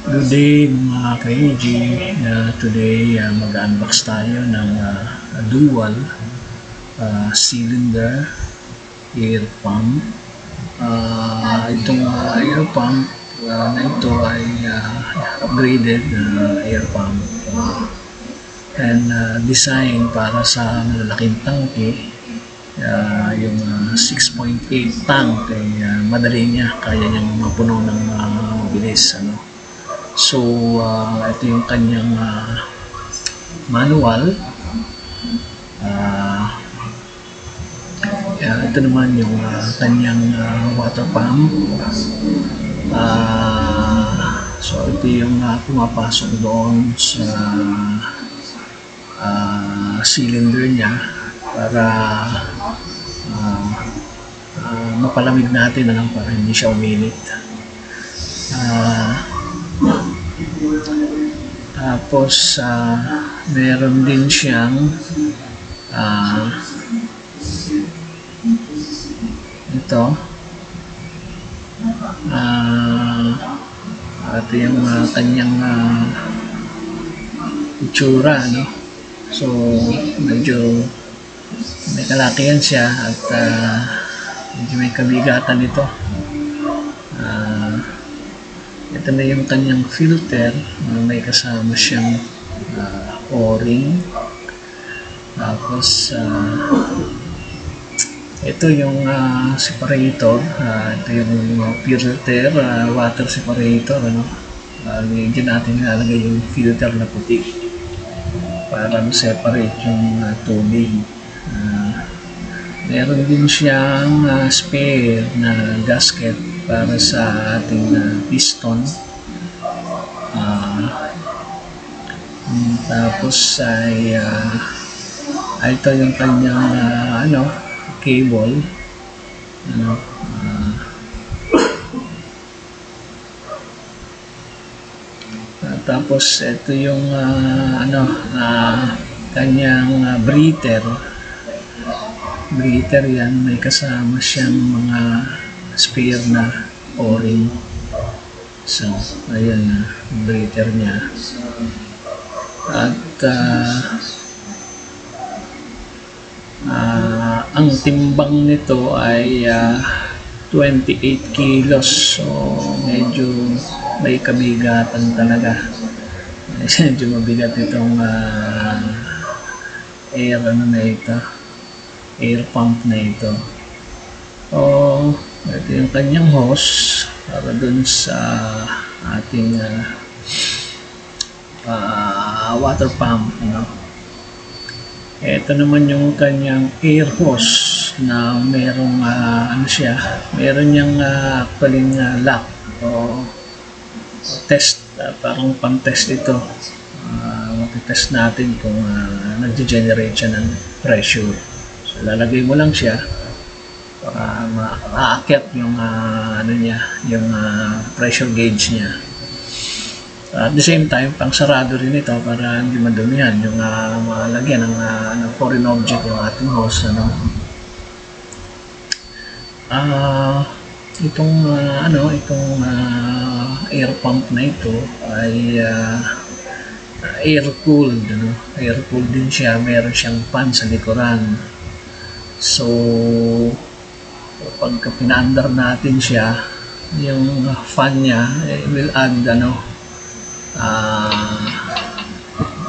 Good day mga ka-EG. Today mag-unbox tayo ng dual cylinder air pump. Itong air pump na ito ay upgraded air pump and design para sa malalaking tangke. Yung 6.8 tank ay madali niya, kaya niyang mapuno ng mabilis. So, ito yung kanyang manual. Ito naman yung kanyang water pump. So, ito yung pumapasok doon sa cylinder niya para mapalamig natin para hindi siya uminit. Tapos meron din siyang ito ito yung kanyang itsura, so medyo may kalakihan siya at medyo may kabigatan ito. Ito na yung kanyang filter, may kasama siyang o-ring. Tapos ito yung separator, ito yung filter, water separator. Diyan natin ilalagay yung filter na puti para ma-separate yung tubig. Meron din siyang spare na gasket para sa ating piston. Tapos ay ito yung kanyang cable. Tapos ito yung kanyang breather. Yan, may kasama siyang mga spare na o-ring. So, ayan breather niya. At ang timbang nito ay 28 kilos. So, medyo may kabigatan talaga. Medyo mabigat itong air pump na ito. Ito yung kanyang hose para dun sa ating water pump. Ito naman yung kanyang air hose na merong meron niyang actually lock o test, parang pang-test ito. Matitest natin kung nag-generate siya ng pressure. So, lalagay mo lang siya para maakyat yung yung pressure gauge niya. At the same time, pang sarado rin ito para hindi madumihan yung malagyan ng foreign object yung ating hose. Itong air pump na ito ay air-cooled. Air-cooled din siya. Meron siyang fan sa likuran. So, pagka pinaandar natin siya, yung fan niya will add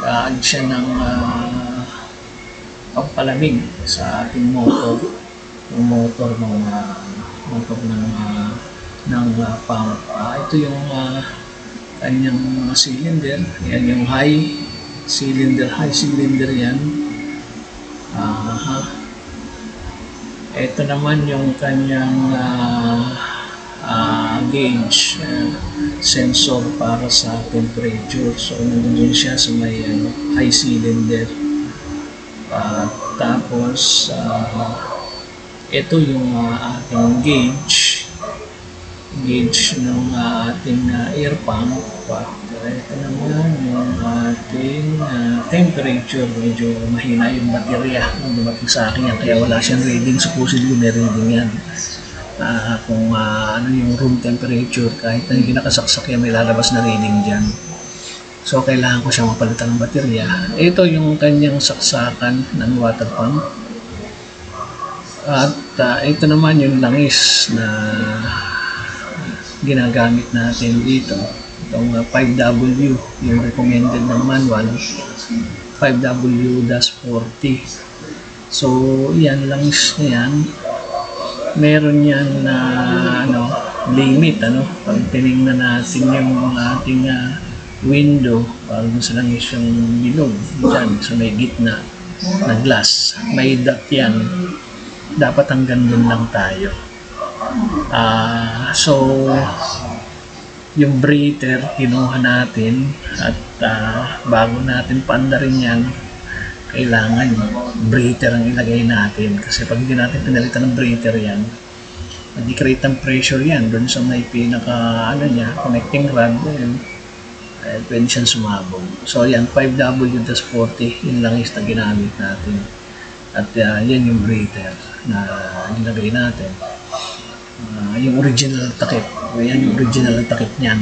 add siya ng pampalamig sa ating motor. Yung motor ng pump. Ito yung kanyang cylinder. Yan yung high cylinder yan. Ito naman yung kanyang gauge, sensor para sa temperature. So, nandun siya sa may high cylinder. Tapos, ito yung ating gauge ng ating air pump. Ito naman yung ating temperature. Medyo mahina yung baterya nung dumating sa akin yan, kaya wala siyang reading. Supposedly may reading yan. kung ano yung room temperature, kahit na hindi nakasaksak yan, may lalabas na reading dyan. So, kailangan ko siya mapalitan ng baterya. Ito yung kanyang saksakan ng water pump. At ito naman yung langis na ginagamit natin dito. Itong 5W, yung recommended ng manual, 5W-40. So, yan, langis na yan. Meron yan na limit. Pag tinignan natin yung ating window, parang sa langis yung bilog dyan, so may gitna na glass, may dot yan, dapat hanggang doon lang tayo. So yung breather kinuha natin, at bago natin paandarin yan, kailangan breather ang ilagay natin, kasi pag hindi natin pinalitan ng breather yan, nag-create ng pressure yan doon sa may pinaka connecting rod, pwede siyang sumabog. So yan, 5W-40, yun lang is na ginamit natin. At yan yung breather na nilagay natin. Yung original takip, yan yung original takip niyan.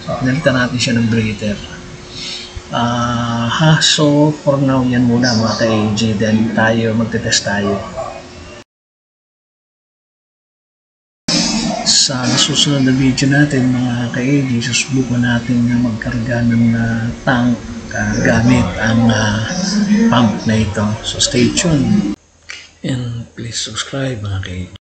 So pinalitan natin siya ng breather. So for now, yan muna mga ka-AG, then magte-test tayo. Sa susunod na video natin mga ka-AG, susubukan natin na magkarga ng tank gamit ang pump na ito. So stay tuned and please subscribe mga ka-AG.